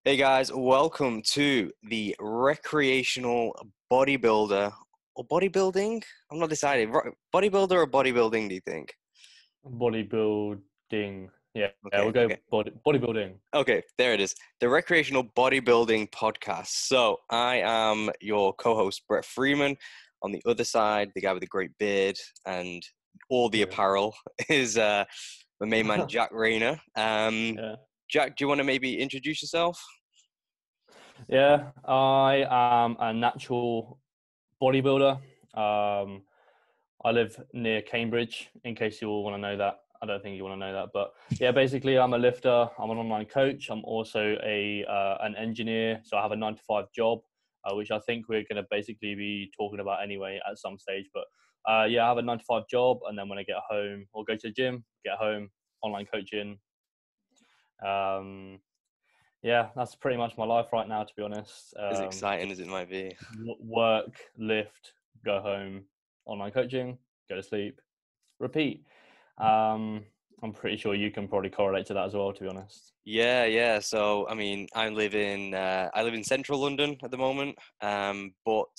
Hey guys, welcome to the Recreational Bodybuilder or Bodybuilding? I'm not decided. Bodybuilder or bodybuilding, do you think? Bodybuilding. Yeah, Okay, we'll go okay. bodybuilding. Okay, there it is. The Recreational Bodybuilding Podcast. So I am your co-host, Brett Freeman. On the other side, the guy with the great beard and all the Yeah. apparel is my main man, Jack Rayner. Yeah. Jack, do you want to maybe introduce yourself? Yeah, I am a natural bodybuilder. I live near Cambridge, in case you all want to know that. I don't think you want to know that, but yeah, basically I'm a lifter. I'm an online coach. I'm also an engineer. So I have a 9 to 5 job, which I think we're going to basically be talking about anyway at some stage. But yeah, I have a 9 to 5 job. And then when I get home, I'll go to the gym, get home, online coaching. Um, yeah, that's pretty much my life right now, to be honest. As exciting as Just it might be. work, lift, go home, online coaching, go to sleep, repeat. Um, I'm pretty sure you can probably correlate to that as well, to be honest. Yeah. So, I mean, I live in central London at the moment, but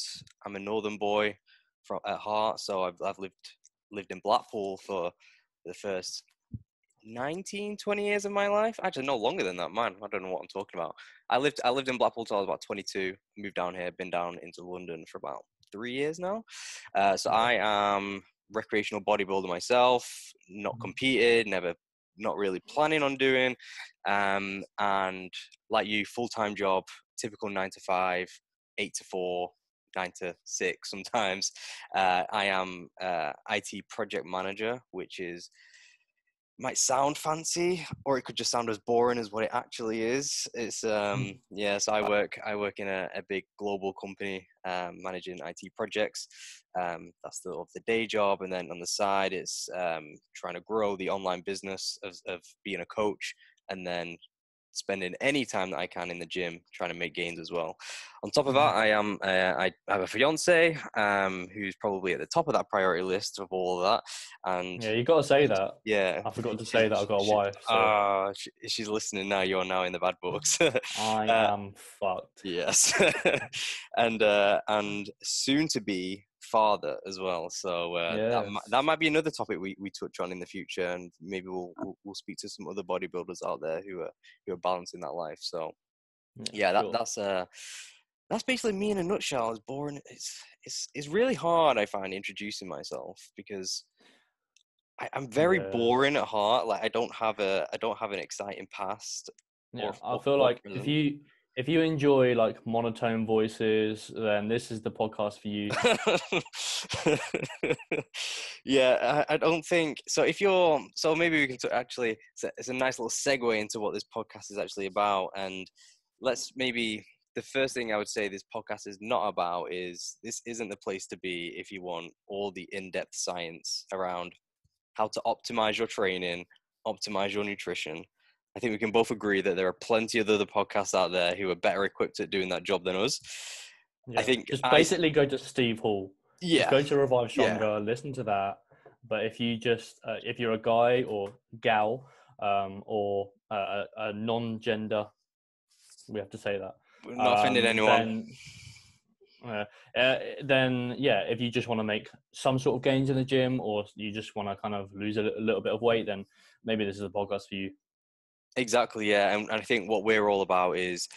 I'm a northern boy at heart. So I've lived in Blackpool for the first 19, 20 years of my life. Actually, no longer than that, man. I don't know what I'm talking about. I lived in Blackpool till I was about 22. Moved down here, been down into London for about 3 years now. So Yeah. I am recreational bodybuilder myself. Not competed, never, not really planning on doing. And like you, full-time job, typical 9 to 5, 8 to 4. 9 to 6 sometimes. I am IT project manager, which is might sound fancy, or it could just sound as boring as what it actually is. It's yeah. So I work in a big global company, managing IT projects. That's the day job, and then on the side, it's trying to grow the online business of being a coach, and then spending any time that I can in the gym trying to make gains as well. On top of that, I have a fiance who's probably at the top of that priority list of all of that, and Yeah, you got to say that. yeah, I forgot to say that I've got a wife, so she's listening now. You're now in the bad books. I uh, am fucked. yes, and soon to be father as well. So that Yes. might be another topic we touch on in the future, and maybe we'll speak to some other bodybuilders out there who are balancing that life. So Yeah, yeah, sure. that's basically me in a nutshell. It's boring. It's really hard, I find, introducing myself because I'm very Yeah. boring at heart. Like I don't have an exciting past Yeah, I or, feel or like if present. you enjoy like monotone voices, then this is the podcast for you. Yeah, I don't think so. If you're so, maybe we can actually. It's a nice little segue into what this podcast is actually about, and let's maybe the first thing I would say this podcast is not about is this isn't the place to be if you want all the in-depth science around how to optimize your training, optimize your nutrition. I think we can both agree that there are plenty of other podcasts out there who are better equipped at doing that job than us. I Yeah, think just basically go to Steve Hall. Just yeah, go to Revive yeah, Stronger, listen to that. But if you just if you're a guy or gal or a non-gender, we have to say that. we're not offending anyone. Then uh, then yeah, if you just want to make some sort of gains in the gym, or you just want to kind of lose a little bit of weight, then maybe this is a podcast for you. Exactly, yeah. And I think what we're all about is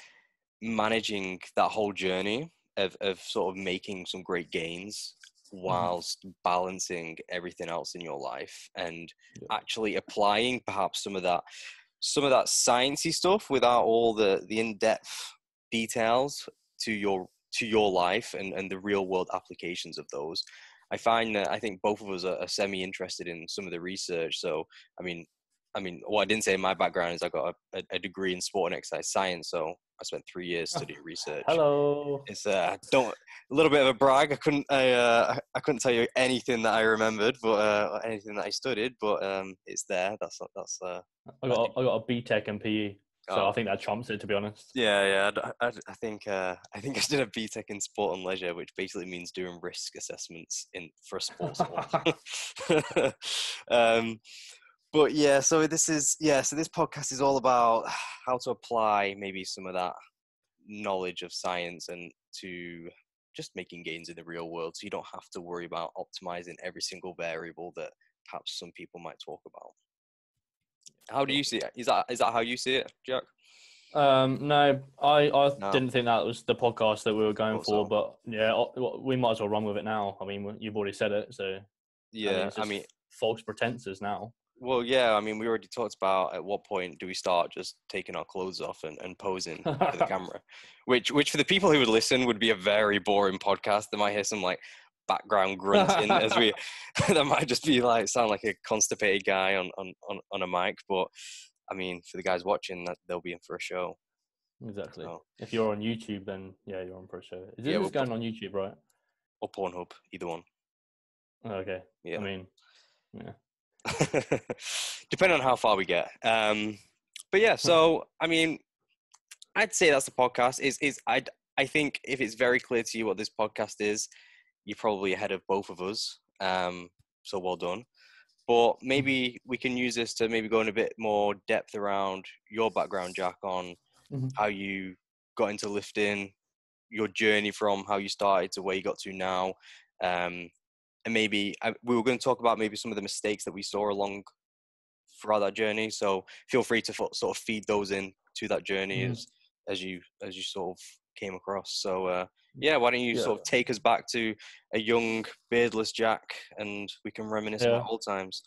managing that whole journey of sort of making some great gains Mhm. whilst balancing everything else in your life and Yeah. actually applying perhaps some of that sciencey stuff without all the in-depth details to your life and the real world applications of those. I find that I think both of us are semi interested in some of the research. So I mean, what I didn't say in my background is I got a degree in sport and exercise science. So I spent 3 years studying research. Hello. It's don't a little bit of a brag. I couldn't tell you anything that I remembered, but anything that I studied. But it's there. That's that. I got a BTEC in PE, so I Oh think that trumps it, to be honest. yeah. I think I think I did a BTEC in sport and leisure, which basically means doing risk assessments for a sports hall. um, But yeah, so this podcast is all about how to apply maybe some of that knowledge of science and to just making gains in the real world, so you don't have to worry about optimizing every single variable that perhaps some people might talk about. How do you see it? Is that how you see it, Jack? No, I No, didn't think that was the podcast that we were going thought for, so. but yeah, we might as well run with it now. I mean, you've already said it, so I mean, Yeah, it's just false pretenses now. well, yeah, I mean, we already talked about at what point do we start just taking our clothes off and posing for the camera, which for the people who would listen would be a very boring podcast. They might hear some like background grunting as we, that might just be like, sound like a constipated guy on a mic. But I mean, for the guys watching, that they'll be in for a show. Exactly. So If you're on YouTube, then yeah, you're on for a show. yeah, This is going on YouTube, right? or Pornhub, either one. Oh, okay. I Yeah. mean, yeah. Depending on how far we get. But yeah, so I mean, I'd say that's the podcast. I think if it's very clear to you what this podcast is, you're probably ahead of both of us. So well done. But maybe we can use this to maybe go in a bit more depth around your background, Jack, on how you got into lifting, your journey from how you started to where you got to now. And maybe we were going to talk about maybe some of the mistakes that we saw along throughout that journey. So feel free to sort of feed those in to that journey as you sort of came across. So yeah, why don't you Yeah. sort of take us back to a young beardless Jack, and we can reminisce about old times.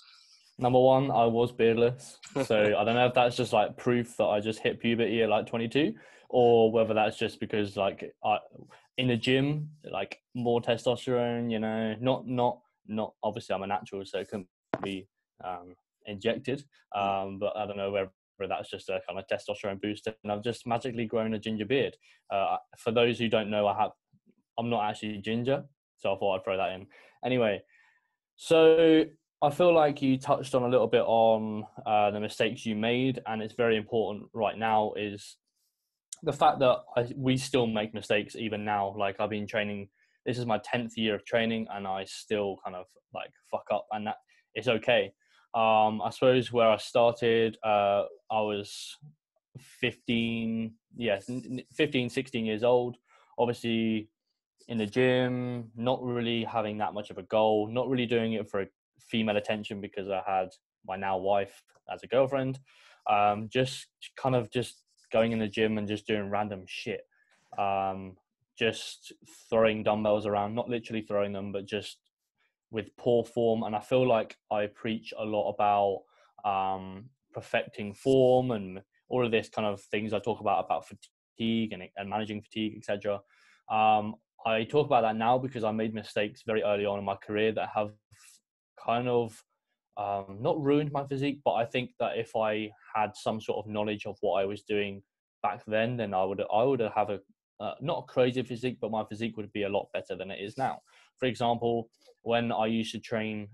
Number one, I was beardless. So I don't know if that's just like proof that I just hit puberty at like 22, or whether that's just because like in the gym, like more testosterone, you know, not obviously I'm a natural, so it couldn't be injected. But I don't know whether that's just a kind of testosterone boost, and I've just magically grown a ginger beard. For those who don't know, I'm not actually ginger, so I thought I'd throw that in. Anyway, so I feel like you touched on a little bit on the mistakes you made, and it's very important right now is the fact that we still make mistakes even now. Like I've been training, this is my 10th year of training, and I still kind of like fuck up, and that it's okay. I suppose where I started, I was 15, 16 years old. Obviously in the gym, not really having that much of a goal, not really doing it for female attention because I had my now wife as a girlfriend. Just kind of just going in the gym and just doing random shit. Just throwing dumbbells around, not literally throwing them, but just with poor form. And I feel like I preach a lot about perfecting form and all of this kind of things I talk about fatigue and managing fatigue, etc. I talk about that now because I made mistakes very early on in my career that have kind of not ruined my physique, but I think that if I had some sort of knowledge of what I was doing back then I would have a not a crazy physique, but my physique would be a lot better than it is now. For example, when I used to train,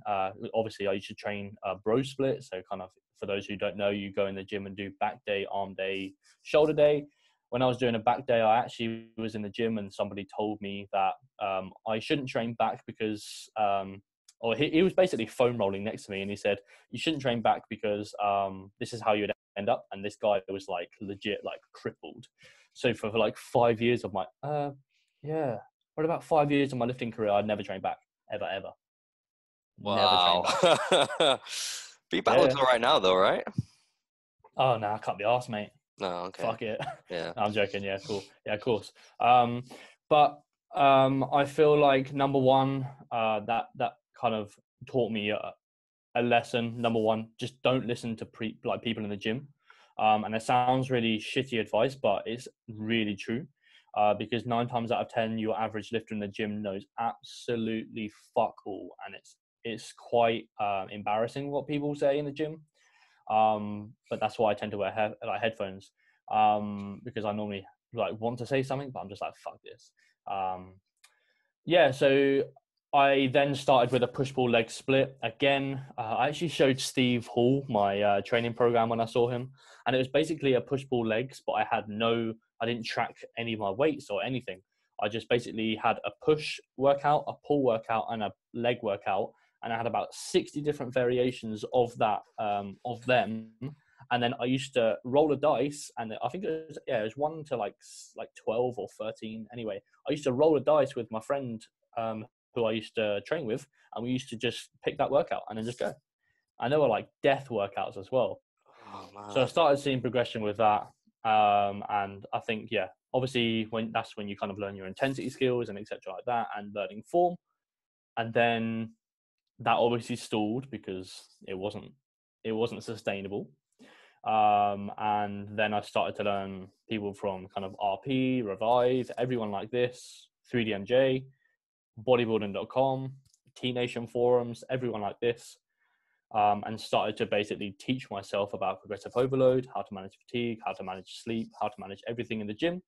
obviously I used to train bro split. So kind of for those who don't know, you go in the gym and do back day, arm day, shoulder day. When I was doing a back day, I actually was in the gym and somebody told me that I shouldn't train back because, or he was basically foam rolling next to me, and he said, you shouldn't train back because this is how you'd end up. And this guy was like legit, like crippled. So for like 5 years of my, what about 5 years of my lifting career, I'd never trained back, ever. Never trained Wow. back. But your back looks all right now, though, right? Oh, no, I can't be arsed, mate. No, okay. Fuck it. Yeah. No, I'm joking. Yeah, cool. Yeah, of course. But I feel like number one, that kind of taught me a lesson. Number one, just don't listen to people in the gym. And it sounds really shitty advice, but it's really true. Because 9 times out of 10, your average lifter in the gym knows absolutely fuck all, and it's quite embarrassing what people say in the gym. But that's why I tend to wear headphones, because I normally like want to say something, but I'm just like, fuck this. So I then started with a push-pull leg split. Again, I actually showed Steve Hall my training program when I saw him, and it was basically a push-pull legs, but I didn't track any of my weights or anything. I just basically had a push workout, a pull workout, and a leg workout, and I had about 60 different variations of that, of them. And then I used to roll a dice, and I think it was 1 to like 12 or 13. Anyway, I used to roll a dice with my friend, who I used to train with, and we used to just pick that workout and then just go. And there were like death workouts as well. Oh So I man. started seeing progression with that. And I think, yeah, obviously that's when you kind of learn your intensity skills and etc. like that, and learning form. And then that obviously stalled because it wasn't sustainable. And then I started to learn people from kind of RP, Revive, everyone like this, 3DMJ, bodybuilding.com, T Nation forums, everyone like this. And started to basically teach myself about progressive overload, how to manage fatigue, how to manage sleep, how to manage everything in the gym.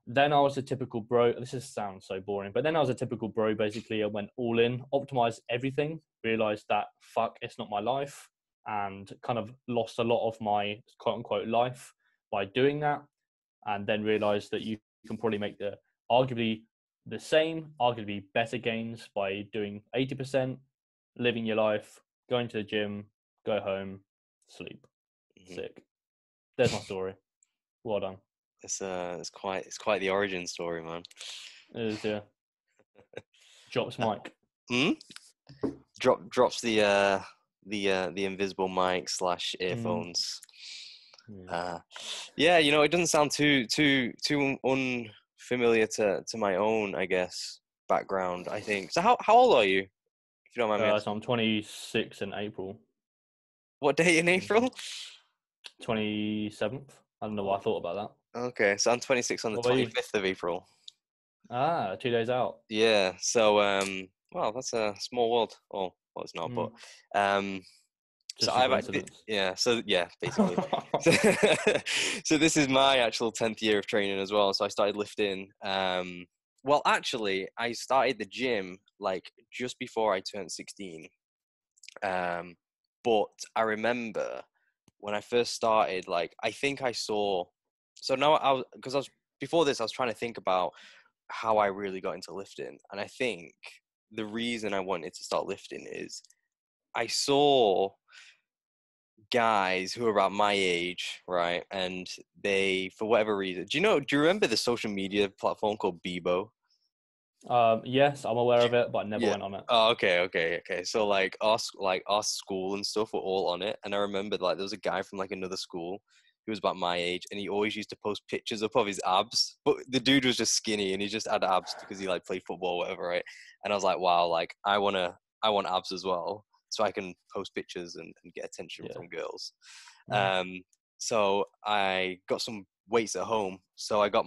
Then I was a typical bro. This sounds so boring, but then I was a typical bro. Basically, I went all in, optimized everything, realized that fuck, it's not my life, and kind of lost a lot of my quote unquote life by doing that. And then realized that you can probably make the arguably the same, arguably better gains by doing 80%, living your life, going to the gym, go home, sleep. Mm-hmm. Sick. There's my story. Well done. It's quite the origin story, man. It is, yeah. Drops mic. Drops the invisible mic / earphones. Yeah, it doesn't sound too unfamiliar to my own, I guess, background. I think. So how old are you, if you don't mind me So asking? I'm 26 in April. What day in April? 27th. I don't know what I thought about that. Okay, so I'm 26 on the What about you? 25th of April. 2 days out. Yeah, so well, that's a small world. Oh, well, it's not, but so Just a I've coincidence. yeah, so yeah, basically. So, so this is my actual 10th year of training as well. So I started lifting. Well, actually, I started the gym like just before I turned 16. But I remember when I first started, like I think I saw. So now because I was before this, I was trying to think about how I really got into lifting, and I think the reason I wanted to start lifting is I saw guys who are about my age, right? And they, for whatever reason, do you remember the social media platform called Bebo? Yes, I'm aware Do of it, but I never Yeah. went on it. Oh, okay. So our school and stuff were all on it, and I remember like there was a guy from like another school who was about my age, and he always used to post pictures up of his abs. But the dude was just skinny, and he just had abs because he like played football or whatever, right? And I was like, wow, like I want abs as well, so I can post pictures and get attention Yeah. from girls. Um, so I got some weights at home. So I got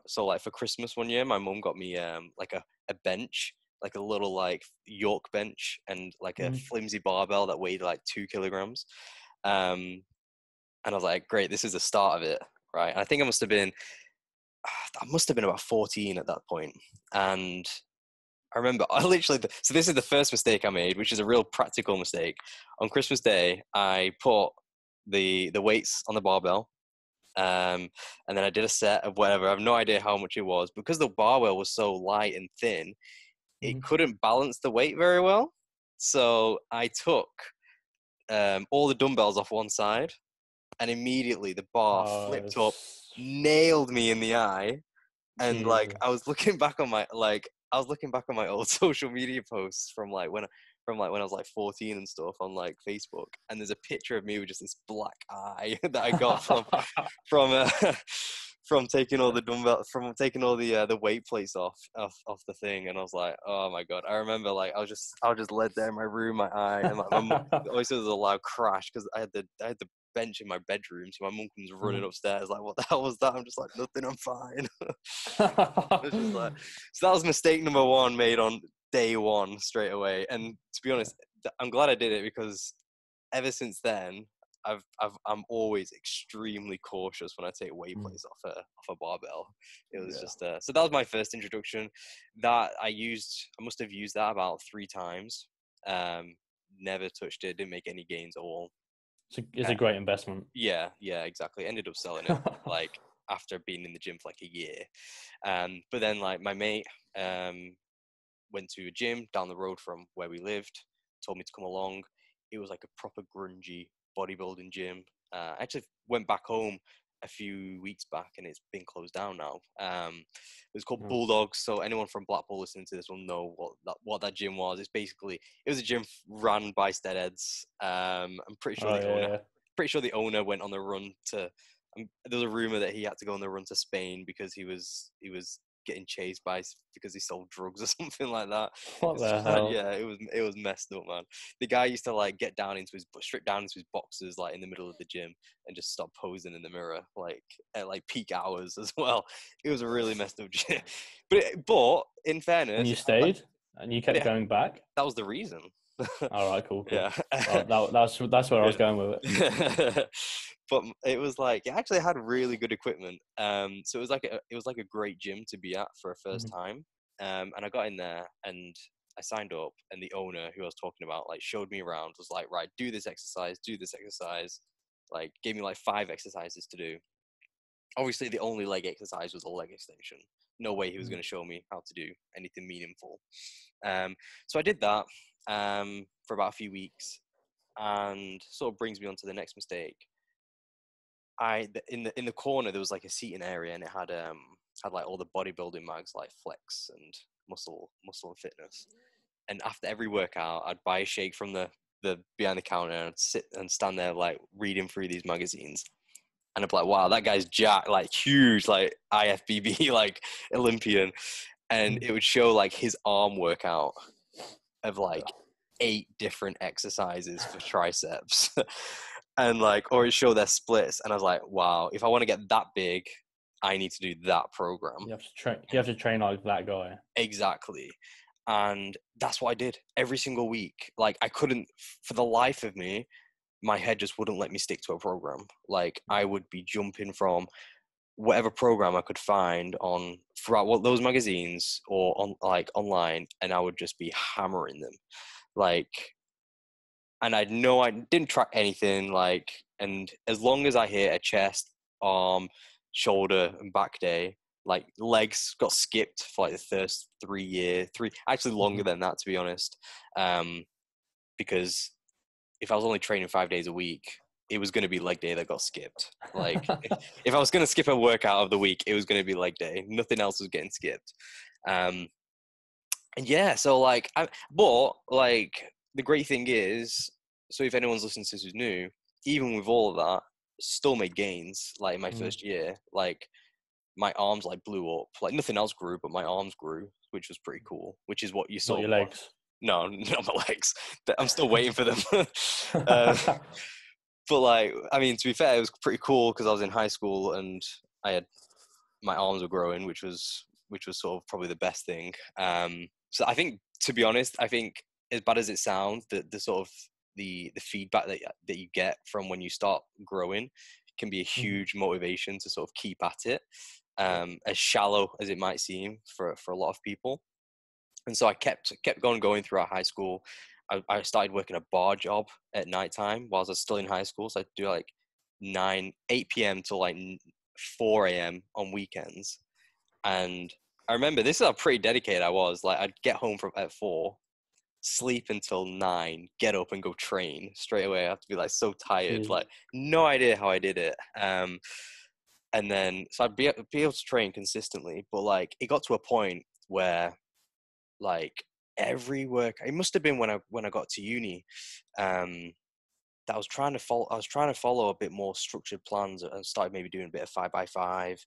so like for Christmas one year, my mum got me like a bench, like a little like York bench, and like a flimsy barbell that weighed like 2 kilograms. And I was like, great, this is the start of it, right? And I think I must have been about 14 at that point. And I remember so this is the first mistake I made, which is a real practical mistake. On Christmas Day, I put the weights on the barbell. And then I did a set of whatever. I have no idea how much it was. Because the barbell was so light and thin, it couldn't balance the weight very well. So I took all the dumbbells off one side, and immediately the bar flipped up, nailed me in the eye. And like Jesus. I was looking back on my old social media posts from when I was like 14 and stuff on like Facebook, and there's a picture of me with just this black eye that I got from from taking all the weight plates off the thing. And I was like, oh my god. I remember like I was just led there in my room, my eye, and like my mum, always there was a loud crash because I had the bench in my bedroom, so my mum comes running upstairs like, what the hell was that? I'm just like, nothing, I'm fine. It's just like, so that was mistake number one made on day one straight away. And to be honest, I'm glad I did it, because ever since then I'm always extremely cautious when I take weight plates off a barbell. It was just so that was my first introduction. That I must have used that about 3 times. Never touched it, didn't make any gains at all. It's a great investment. Yeah, exactly. Ended up selling it like after being in the gym for like a year. But then like my mate went to a gym down the road from where we lived. told me to come along. It was like a proper grungy bodybuilding gym. I actually went back home a few weeks back, and it's been closed down now. It was called Bulldogs. So anyone from Blackpool listening to this will know what that gym was. It's basically, it was a gym ran by steadheads. I'm pretty sure the owner went on the run to. There was a rumor that he had to go on the run to Spain because he was getting chased because he sold drugs or something like that. What the hell? Yeah, it was messed up, man. The guy used to like strip down into his boxers like in the middle of the gym and just stop posing in the mirror like at like peak hours as well. It was a really messed up gym. But in fairness, And you stayed, and you kept going back. That was the reason. All right, cool. Yeah, well, that's where I was going with it. But it was like, it actually had really good equipment. So it was like a great gym to be at for a first time. And I got in there and I signed up, and the owner who I was talking about like showed me around, was like, right, do this exercise, like gave me like 5 exercises to do. Obviously the only leg exercise was a leg extension. No way he was going to show me how to do anything meaningful. So I did that for about a few weeks, and sort of brings me on to the next mistake. In the corner there was like a seating area, and it had like all the bodybuilding mags like Flex and Muscle and Fitness. And after every workout, I'd buy a shake from the behind the counter, and I'd sit and stand there like reading through these magazines. And I'd be like, wow, that guy's jacked, like huge, like IFBB, like Olympian. And it would show like his arm workout of like 8 different exercises for triceps. And like, or it showed their splits. And I was like, wow, if I want to get that big, I need to do that program. You have to train like that guy. Exactly. And that's what I did every single week. Like I couldn't, for the life of me, my head just wouldn't let me stick to a program. Like I would be jumping from whatever program I could find on throughout those magazines or on like online, and I would just be hammering them. Like, and I didn't track anything, like, and as long as I hit a chest, arm, shoulder, and back day, like legs got skipped for like the first 3 years, actually longer than that, to be honest. Because if I was only training 5 days a week, it was going to be leg day that got skipped. Like if I was going to skip a workout of the week, it was going to be leg day. Nothing else was getting skipped. And yeah, so like, but like the great thing is, so if anyone's listening to this who's new, even with all of that, still made gains. Like in my first year, like my arms like blew up. Like nothing else grew, but my arms grew, which was pretty cool. Which is what you saw. Not your legs. No, not my legs. I'm still waiting for them. But like, I mean, to be fair, it was pretty cool because I was in high school and my arms were growing, which was sort of probably the best thing. So I think, to be honest, I think as bad as it sounds, the sort of the feedback that you get from when you start growing can be a huge motivation to sort of keep at it. As shallow as it might seem for a lot of people. And so I kept going throughout high school. I started working a bar job at nighttime while I was still in high school. So I'd do like 8 p.m. till like 4 a.m. on weekends. And I remember, this is how pretty dedicated I was. Like I'd get home at 4, sleep until 9, get up and go train straight away. I have to be like so tired, like no idea how I did it. And then, so I'd be able to train consistently, but like it got to a point where like every work, it must have been when I got to uni, that I was trying to follow a bit more structured plans and started maybe doing a bit of 5x5.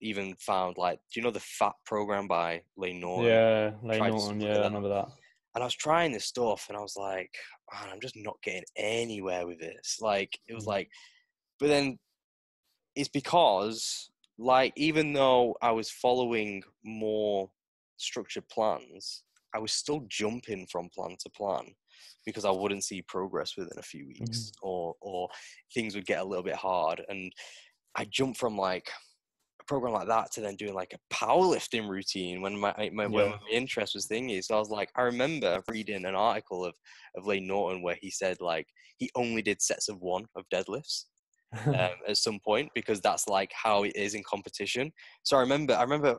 Even found like, do you know the FAT program by Rayner? Yeah, Rayner. Yeah, I remember that. And I was trying this stuff, and I was like, man, I'm just not getting anywhere with this. Like it was like, but then it's because like even though I was following more structured plans, I was still jumping from plan to plan because I wouldn't see progress within a few weeks, or things would get a little bit hard. And I jumped from like a program like that to then doing like a powerlifting routine when my interest was thingy. So I was like, I remember reading an article of Lane Norton where he said like he only did sets of 1 of deadlifts at some point because that's like how it is in competition. So I remember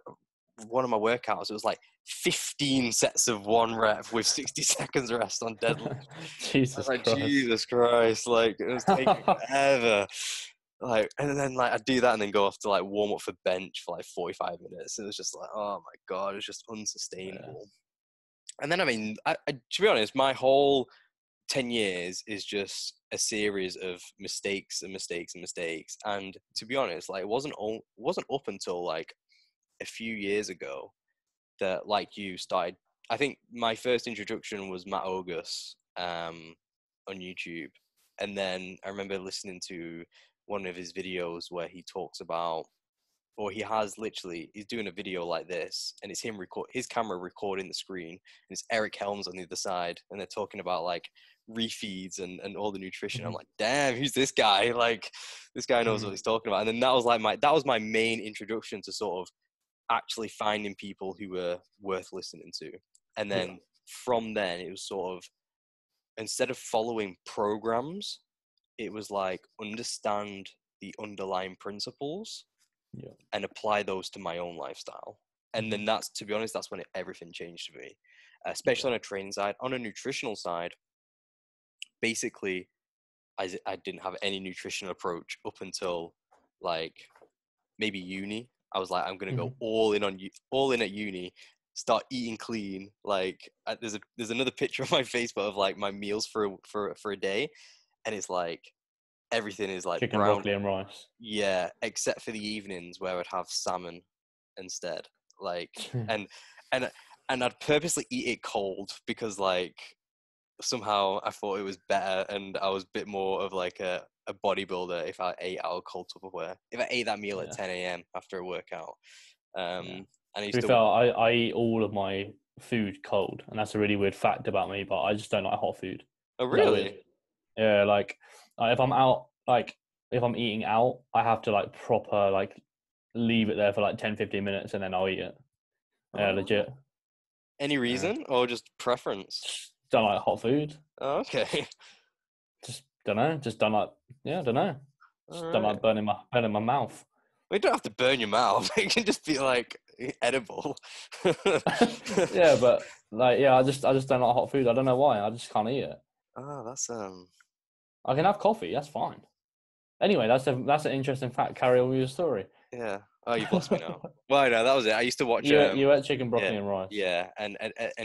one of my workouts, it was like 15 sets of 1 rep with 60 seconds rest on deadlift. I was Jesus like, Christ. Jesus Christ, like it was taking forever. Like, and then like I'd do that and then go off to like warm up for bench for like 45 minutes. It was just like, oh my God, it was just unsustainable. And then, I mean, to be honest, my whole 10 years is just a series of mistakes and mistakes and mistakes. And to be honest, like it wasn't up until like a few years ago that like you started. I think my first introduction was Matt August on YouTube. And then I remember listening to one of his videos where he talks about, or he has literally, he's doing a video like this, and it's him his camera recording the screen, and it's Eric Helms on the other side, and they're talking about like refeeds and all the nutrition. I'm like, damn, who's this guy? Like, this guy knows what he's talking about. And then that was my main introduction to sort of actually finding people who were worth listening to. And then from then, it was sort of, instead of following programs, it was like understand the underlying principles and apply those to my own lifestyle. And then that's, to be honest, that's when everything changed for me, especially on a training side. On a nutritional side, basically, I didn't have any nutritional approach up until like maybe uni. I was like, I'm gonna go all in at uni, start eating clean. Like there's another picture of my Facebook of like my meals for a day, and it's like everything is like chicken, brown. broccoli, and rice. Yeah, except for the evenings where I'd have salmon instead. Like and and I'd purposely eat it cold because like somehow I thought it was better, and I was a bit more of like a bodybuilder if I ate out of cold Tupperware. If I ate that meal at 10 a.m. after a workout. And I To used be to. fair, I eat all of my food cold, and that's a really weird fact about me. But I just don't like hot food. Oh Is that weird? really? Yeah, like if I'm out, like if I'm eating out, I have to like proper like leave it there for like 10, 15 minutes, and then I'll eat it. Yeah, Oh. legit. Any Yeah. reason or just preference? Just don't like hot food. Oh, okay. Just don't know. Just don't like. Yeah, don't know. All Just don't right. like burning my mouth. We don't have to burn your mouth. It can just be like edible. Yeah, but like I just don't like hot food. I don't know why. I just can't eat it. Oh, that's I can have coffee. That's fine. Anyway, that's an interesting fact. Carry on with your story. yeah. Oh, you've lost me now. Well, no, that was it. I used to watch You ate chicken, broccoli, yeah, and rice. yeah, and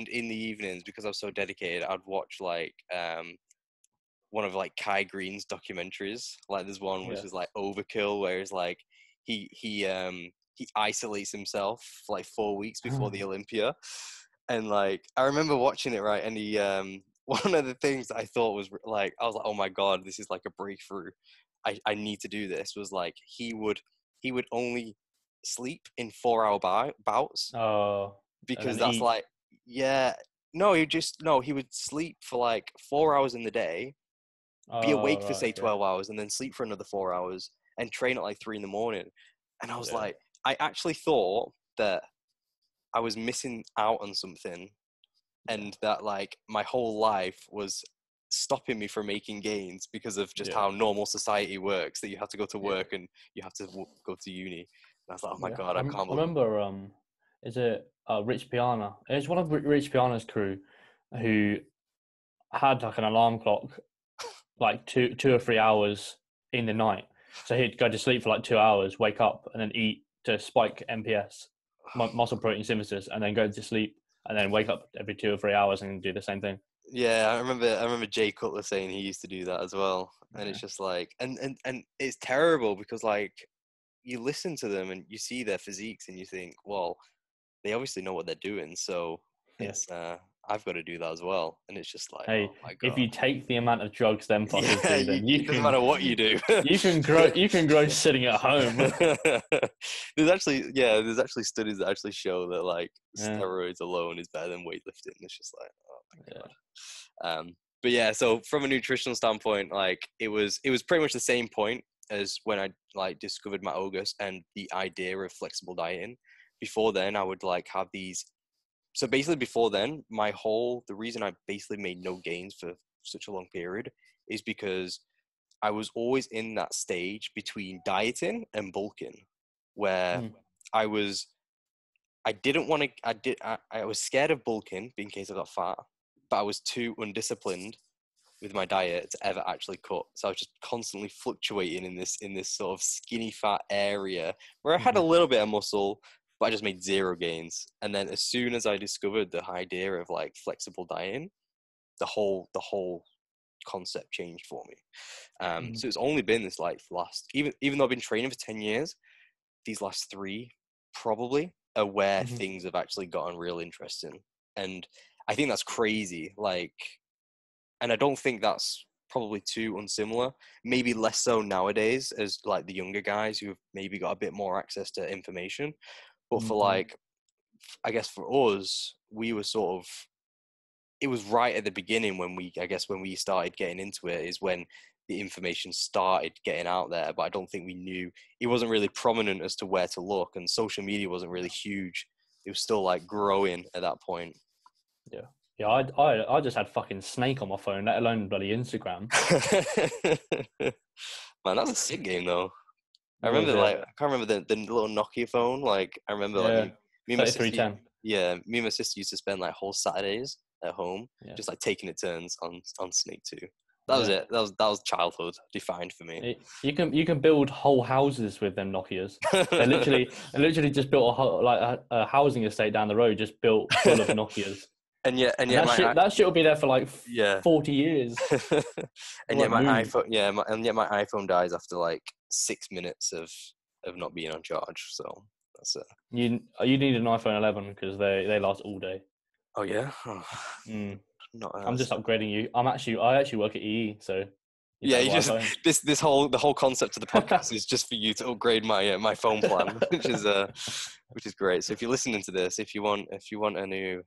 in the evenings, because I was so dedicated, I'd watch like one of like Kai Green's documentaries. Like there's one which is like Overkill, where it's like he isolates himself for like 4 weeks before the Olympia, and like I remember watching it, right, and he one of the things that I thought was like, I was like, oh my God, this is like a breakthrough. I need to do this. Was like he would only sleep in 4 hour bouts, Oh, and because then that's eat. like, yeah, no, he would sleep for like 4 hours in the day, be Oh, awake for right, say okay. 12 hours, and then sleep for another 4 hours and train at like 3 in the morning. And I was Yeah, like, I actually thought that I was missing out on something, and that like my whole life was stopping me from making gains because of just yeah, how normal society works, that you have to go to yeah, work and you have to go to uni. And I was like, oh my yeah. God, I can't I believe. remember. Is it Rich Piana? It's one of Rich Piana's crew who had like an alarm clock, like 2 or 3 hours in the night. So he'd go to sleep for like 2 hours, wake up, and then eat to spike MPS, muscle protein synthesis, and then go to sleep, and then wake up every 2 or 3 hours and do the same thing. Yeah, I remember Jay Cutler saying he used to do that as well. And Yeah. it's just like, and it's terrible because like you listen to them and you see their physiques and you think, well, they obviously know what they're doing, so Yeah. it's I've got to do that as well. And it's just like, oh Hey, my if God. you take the amount of drugs them fuckers Yeah, do, then it doesn't matter what you do. you can grow sitting at home. There's actually studies that actually show that like Yeah, steroids alone is better than weightlifting. It's just like, oh my yeah, God. But yeah, so from a nutritional standpoint, like it was pretty much the same point as when I like discovered my August and the idea of flexible dieting. Before then, I would like have these. So basically, before then, the reason I basically made no gains for such a long period is because I was always in that stage between dieting and bulking, where mm, I was I didn't want to. I was scared of bulking in case I got fat, but I was too undisciplined with my diet to ever actually cut. So I was just constantly fluctuating in this sort of skinny fat area where I had a little bit of muscle, but I just made zero gains. And then as soon as I discovered the idea of like flexible dieting, the whole concept changed for me. So it's only been this like last, even though I've been training for 10 years, these last 3 probably are where things have actually gotten real interesting. And I think that's crazy. Like, and I don't think that's probably too unsimilar. Maybe less so nowadays as like the younger guys who've maybe got a bit more access to information. But for like, I guess for us, we were sort of, it was right at the beginning when we started getting into it is when the information started getting out there, but I don't think we knew, it wasn't really prominent as to where to look, and social media wasn't really huge. It was still like growing at that point. Yeah. Yeah, I just had fucking Snake on my phone, let alone bloody Instagram. Man, that was a sick game though. I It was, remember yeah. like, I can't remember the little Nokia phone. Like I remember like Yeah. me and my sister, 3310. yeah, me and my sister used to spend like whole Saturdays at home, Yeah. just like taking it turns on Snake 2. That was Yeah. it. That was childhood defined for me. You can build whole houses with them Nokias. They literally just built a housing estate down the road, just built full of Nokias. and yet And that shit will be there for like yeah 40 years. and yet my iPhone my iPhone dies after like 6 minutes of not being on charge. So that's it. You need an iPhone 11 because they last all day. Oh yeah. Oh, Mm. not I'm just upgrading you. I actually work at EE, so yeah, you just iPhone. the whole concept of the podcast is just for you to upgrade my my phone plan, which is great. So if you're listening to this, if you want a new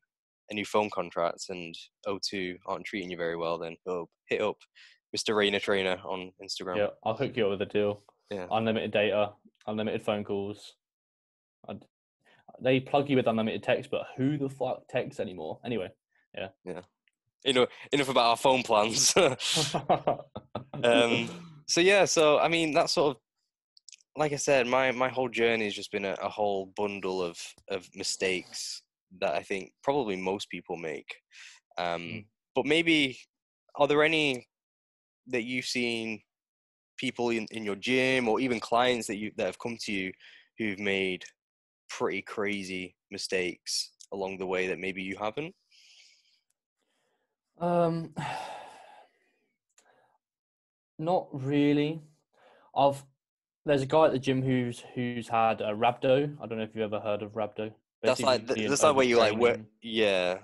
phone contract and O2 aren't treating you very well, then hit up Mr. Rayner Trainer on Instagram. Yeah, I'll hook you up with a deal. Yeah. Unlimited data, unlimited phone calls. They plug you with unlimited text, but who the fuck texts anymore? Anyway, yeah. Yeah. Enough about our phone plans. So yeah, so I mean that's sort of, like I said, my whole journey has just been a whole bundle of mistakes that I think probably most people make. But maybe, are there any that you've seen people in your gym or even clients that have come to you who've made pretty crazy mistakes along the way that maybe you haven't? Not really. There's a guy at the gym who's had a rhabdo. I don't know if you've ever heard of rhabdo. That's like Basically, an where you like work, overtraining. yeah,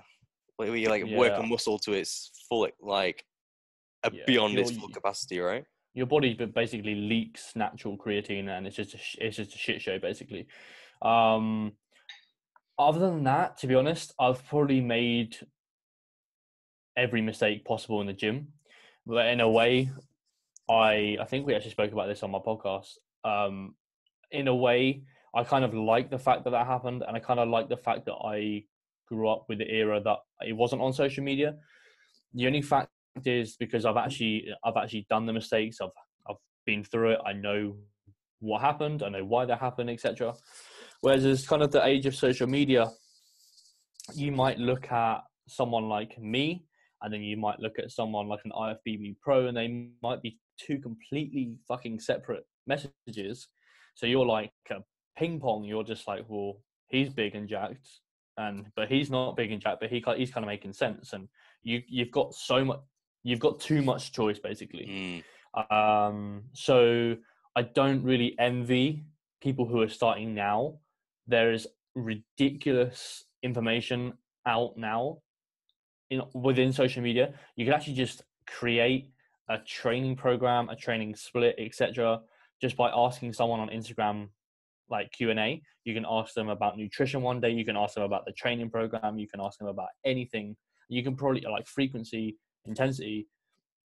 where you like work a Yeah, muscle to its full, like yeah. beyond its full capacity, right? Your body basically leaks natural creatine, and it's just a shit show basically. Other than that, to be honest, I've probably made every mistake possible in the gym, but in a way, I think we actually spoke about this on my podcast. In a way, I kind of like the fact that happened, and I kind of like the fact that I grew up with the era that it wasn't on social media. The only fact is because I've actually done the mistakes. I've been through it. I know what happened. I know why that happened, etc. Whereas it's kind of the age of social media, you might look at someone like me, and then you might look at someone like an IFBB pro, and they might be two completely fucking separate messages. So you're like a ping pong. You're just like, well, he's big and jacked, but he's not big and jacked, but he's kind of making sense. And you've got too much choice basically. So I don't really envy people who are starting now. There is ridiculous information out now within social media. You can actually just create a training program, a training split, etc., just by asking someone on Instagram, like Q&A. You can ask them about nutrition one day. You can ask them about the training program. You can ask them about anything. You can probably, like, frequency, intensity.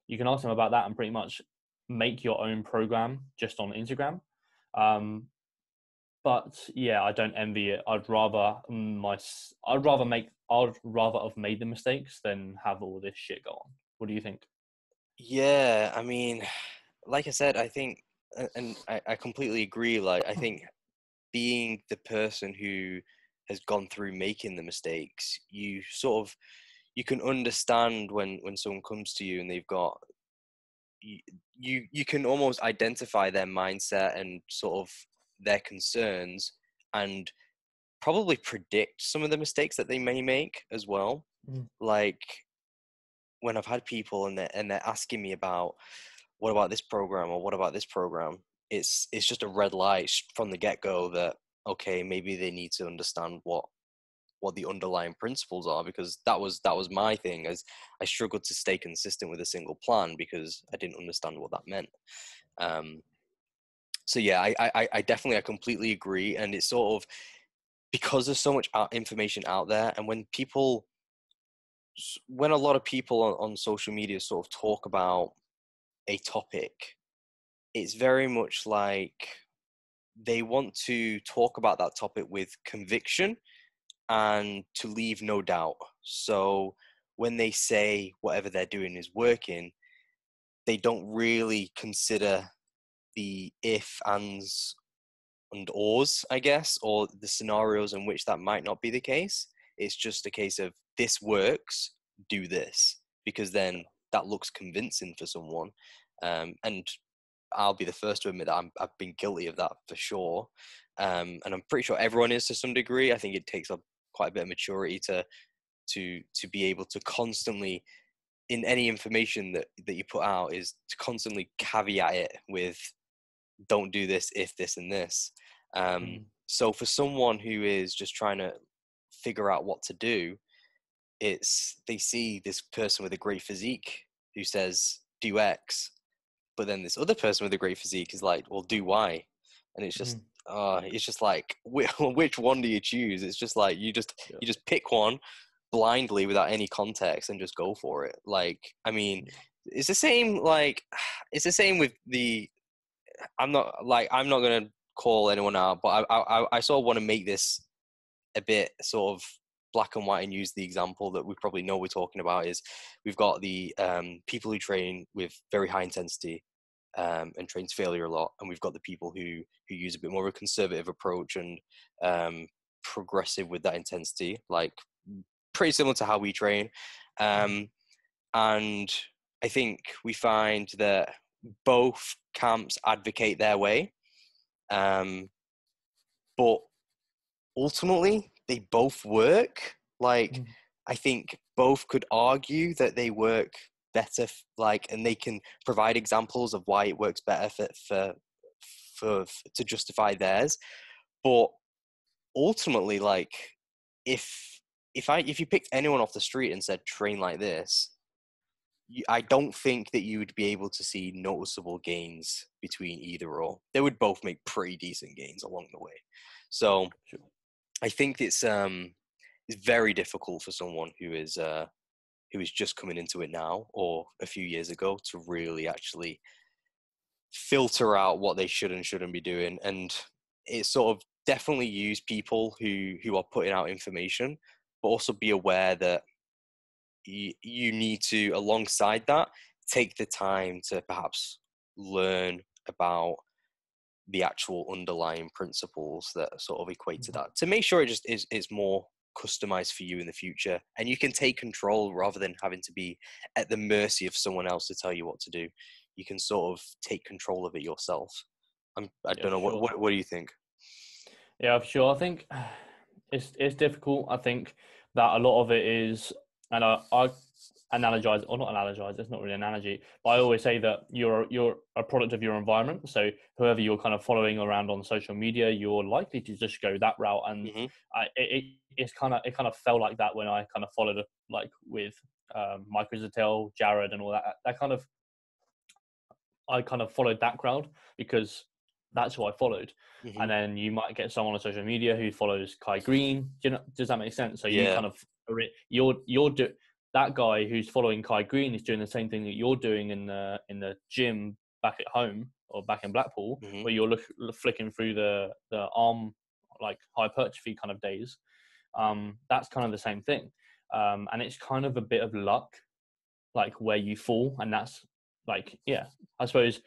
You can ask them about that and pretty much make your own program just on Instagram. But yeah, I don't envy it. I'd rather have made the mistakes than have all this shit go on. What do you think? Yeah, I mean, like I said, I think, and I completely agree. Like, I think being the person who has gone through making the mistakes, you sort of, you can understand when someone comes to you and they've got, you can almost identify their mindset and sort of their concerns, and probably predict some of the mistakes that they may make as well. Mm. Like when I've had people and they're asking me about, what about this program or what about this program, it's just a red light from the get-go that, okay, maybe they need to understand what the underlying principles are, because that was my thing, as I struggled to stay consistent with a single plan because I didn't understand what that meant. So yeah, I definitely, I completely agree. And it's sort of, because there's so much information out there, and when a lot of people on social media sort of talk about a topic, it's very much like they want to talk about that topic with conviction and to leave no doubt. So when they say whatever they're doing is working, they don't really consider the if, ands, and ors, I guess, or the scenarios in which that might not be the case. It's just a case of, this works, do this, because then that looks convincing for someone. And I'll be the first to admit that I've been guilty of that for sure. And I'm pretty sure everyone is to some degree. I think it takes up quite a bit of maturity to be able to constantly, in any information that you put out, is to constantly caveat it with, don't do this if this and this. So for someone who is just trying to figure out what to do, they see this person with a great physique who says do X, but then this other person with a great physique is like, well, do Y. And it's just it's just like, which one do you choose? It's just like, you just pick one blindly without any context and just go for it. Like, I mean, it's the same, like, it's the same with the, I'm not gonna call anyone out, but I sort of want to make this a bit sort of black and white and use the example that we probably know we're talking about. Is we've got the people who train with very high intensity and trains failure a lot, and we've got the people who use a bit more of a conservative approach and progressive with that intensity, like pretty similar to how we train. And I think we find that both camps advocate their way, but ultimately they both work. Like, I think both could argue that they work better, like, and they can provide examples of why it works better for to justify theirs. But ultimately, like, if you picked anyone off the street and said train like this, I don't think that you would be able to see noticeable gains between either or. They would both make pretty decent gains along the way. So I think it's very difficult for someone who is just coming into it now or a few years ago to really actually filter out what they should and shouldn't be doing. And it sort of definitely use people who are putting out information, but also be aware that you need to, alongside that, take the time to perhaps learn about the actual underlying principles that sort of equate to that, to make sure it just is more customized for you in the future, and you can take control rather than having to be at the mercy of someone else to tell you what to do. You can sort of take control of it yourself. I don't know, what do you think? Yeah, for sure. I think it's difficult. I think that a lot of it is, and I analogize, or not analogize, it's not really an analogy, but I always say that you're a product of your environment. So whoever you're kind of following around on social media, you're likely to just go that route. And it kind of felt like that when I kind of followed like with Mike Rizzatel, Jared, and all that. I kind of followed that crowd because that's who I followed. And then you might get someone on social media who follows Kai Green. Does that make sense? So you kind of, that guy who's following Kai Green is doing the same thing that you're doing in the gym back at home or back in Blackpool, where you're flicking through the arm, like hypertrophy kind of days. That's kind of the same thing. And it's kind of a bit of luck, like where you fall. And that's like, yeah, I suppose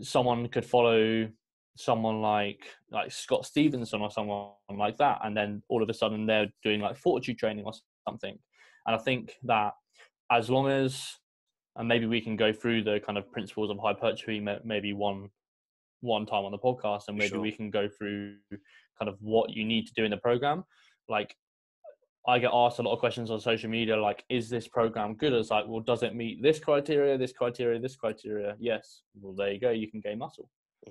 someone could follow someone like Scott Stevenson or someone like that, and then all of a sudden they're doing like fortitude training or something. And I think that as long as, and maybe we can go through the kind of principles of hypertrophy maybe one time on the podcast, and maybe Sure. we can go through kind of what you need to do in the program. Like, I get asked a lot of questions on social media, like, is this program good? It's like, well, does it meet this criteria, this criteria, this criteria? Yes. Well, there you go. You can gain muscle.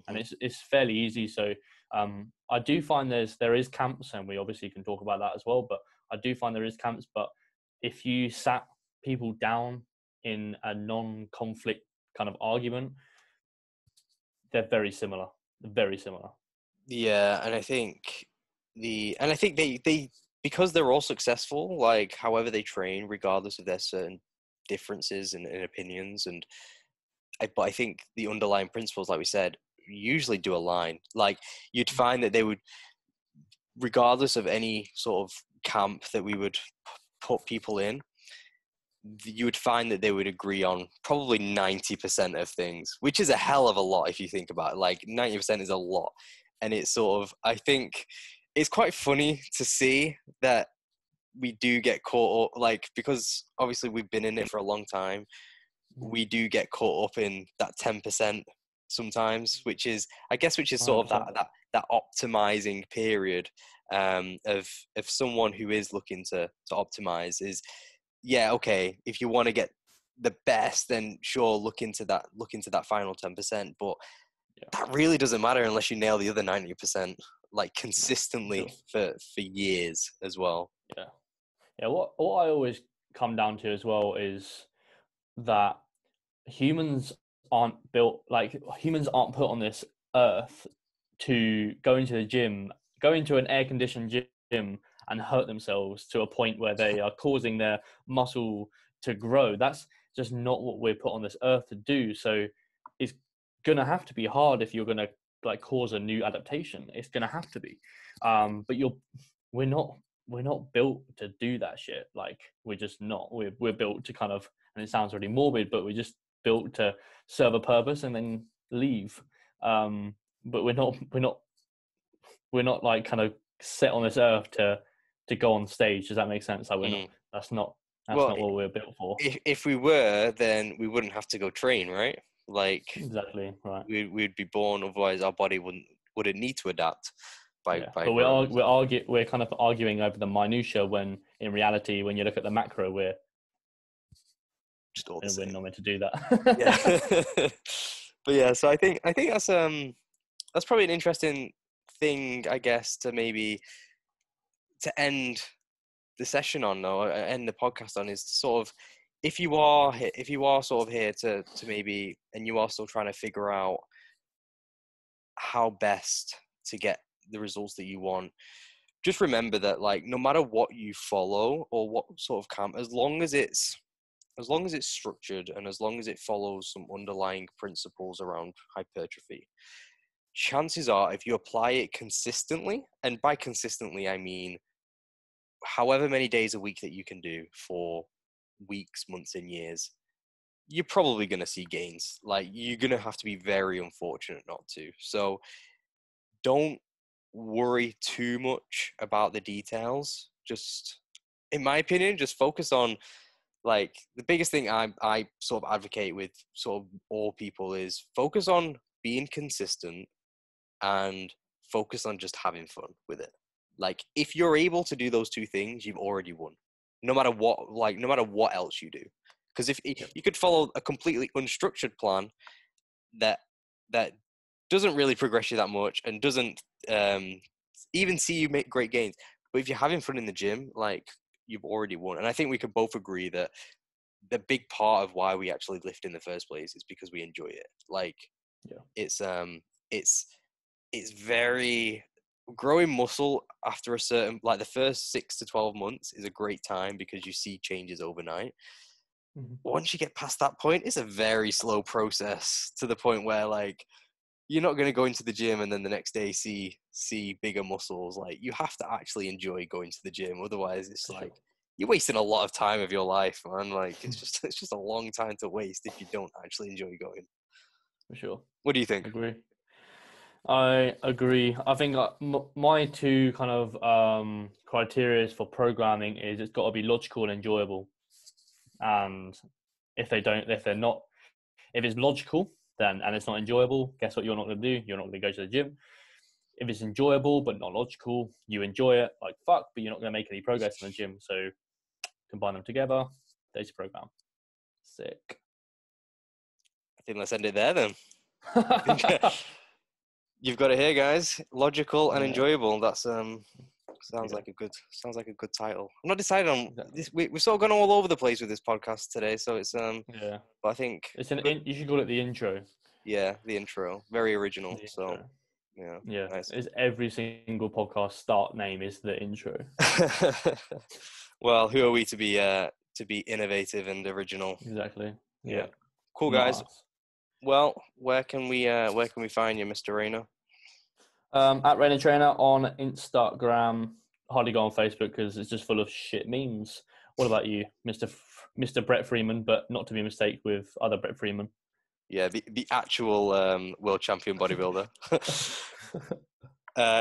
And it's fairly easy. So I do find there is camps, and we obviously can talk about that as well, but I do find there is camps. But if you sat people down in a non-conflict kind of argument, they're very similar. Very similar. Yeah, and I think they because they're all successful, like however they train, regardless of their certain differences in opinions, but I think the underlying principles, like we said, usually do align. Like you'd find that they would, regardless of any sort of camp that we would put people in, you would find that they would agree on probably 90% of things, which is a hell of a lot if you think about it. Like 90% is a lot. And it's sort of, I think it's quite funny to see that we do get caught up, like, because obviously we've been in it for a long time. We do get caught up in that 10% sometimes, which is sort of 100%. that optimizing period of someone who is looking to optimize is, yeah, okay, if you want to get the best, then sure, look into that final 10%, but that really doesn't matter unless you nail the other 90%, like consistently for years as well. Yeah. What I always come down to as well is that humans aren't put on this earth to go into the gym, go into an air-conditioned gym and hurt themselves to a point where they are causing their muscle to grow. That's just not what we're put on this earth to do. So it's gonna have to be hard if you're gonna like cause a new adaptation. It's gonna have to be. But we're not built to do that shit. Like we're just not. We're built to kind of, and it sounds really morbid, but we're just built to serve a purpose and then leave. But we're not like kind of set on this earth to go on stage. Does that make sense? Like we're not. That's not what we're built for. If we were, then we wouldn't have to go train, right? Like exactly right. We'd be born, otherwise our body wouldn't need to adapt. But we're kind of arguing over the minutia, when in reality, when you look at the macro, we're not meant to do that. Yeah. But yeah, so I think that's probably an interesting thing, I guess, to maybe to end the session on, or end the podcast on, is sort of, if you are sort of here to maybe, and you are still trying to figure out how best to get the results that you want, just remember that, like, no matter what you follow or what sort of camp, as long as it's structured and as long as it follows some underlying principles around hypertrophy, chances are, if you apply it consistently, and by consistently I mean however many days a week that you can do for weeks, months, and years, you're probably going to see gains. Like, you're going to have to be very unfortunate not to. So don't worry too much about the details. Just, in my opinion, just focus on, like, the biggest thing I sort of advocate with sort of all people is focus on being consistent and focus on just having fun with it. Like, if you're able to do those two things, you've already won. No matter what else you do. Because if you could follow a completely unstructured plan that doesn't really progress you that much and doesn't even see you make great gains, but if you're having fun in the gym, like, you've already won. And I think we can both agree that the big part of why we actually lift in the first place is because we enjoy it. Like, it's very, growing muscle after a certain, like, the first 6 to 12 months is a great time because you see changes overnight. Once you get past that point, it's a very slow process, to the point where, like, you're not going to go into the gym and then the next day see bigger muscles. Like, you have to actually enjoy going to the gym. Otherwise, it's like you're wasting a lot of time of your life, man. Like, it's just a long time to waste if you don't actually enjoy going. For sure. What do you think? Agree. I agree. I think my two kind of criteria for programming is it's got to be logical and enjoyable. And if it's logical, then and it's not enjoyable, guess what you're not going to do? You're not going to go to the gym. If it's enjoyable but not logical, you enjoy it like fuck, but you're not going to make any progress in the gym. So combine them together. Data program. Sick. I think let's end it there then. I think you've got it here, guys. Logical and enjoyable. That's sounds like a good title. I'm not decided on this. We've sort of gone all over the place with this podcast today, so it's yeah. But I think it's you should call it the intro. Yeah, the intro. Very original. So yeah. Nice. It's every single podcast start name is the intro. Well, who are we to be innovative and original? Exactly. Yeah. Cool, guys. Well, where can we find you, Mr. Rayner? At Rayner Trainer on Instagram. Hardly go on Facebook because it's just full of shit memes. What about you, Mr. Brett Freeman, but not to be mistaken with other Brett Freeman? Yeah, the actual world champion bodybuilder.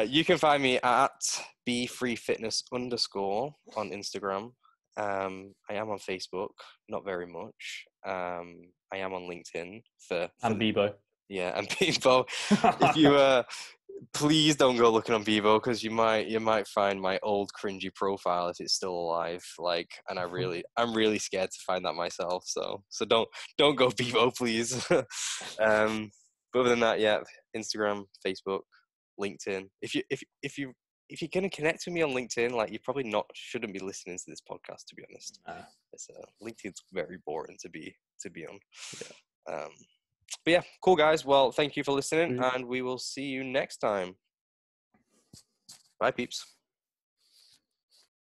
You can find me at bfreefitness_ on Instagram. I am on Facebook, not very much. I am on LinkedIn and Bebo. Yeah, and Bebo. If you please don't go looking on Bebo because you might find my old cringy profile if it's still alive. And I'm really scared to find that myself. So don't go Bebo, please. But other than that, yeah, Instagram, Facebook, LinkedIn. If you're gonna connect with me on LinkedIn, you probably shouldn't be listening to this podcast. To be honest, LinkedIn's very boring to be on. Yeah. But yeah, cool, guys. Well, thank you for listening, and we will see you next time. Bye, peeps.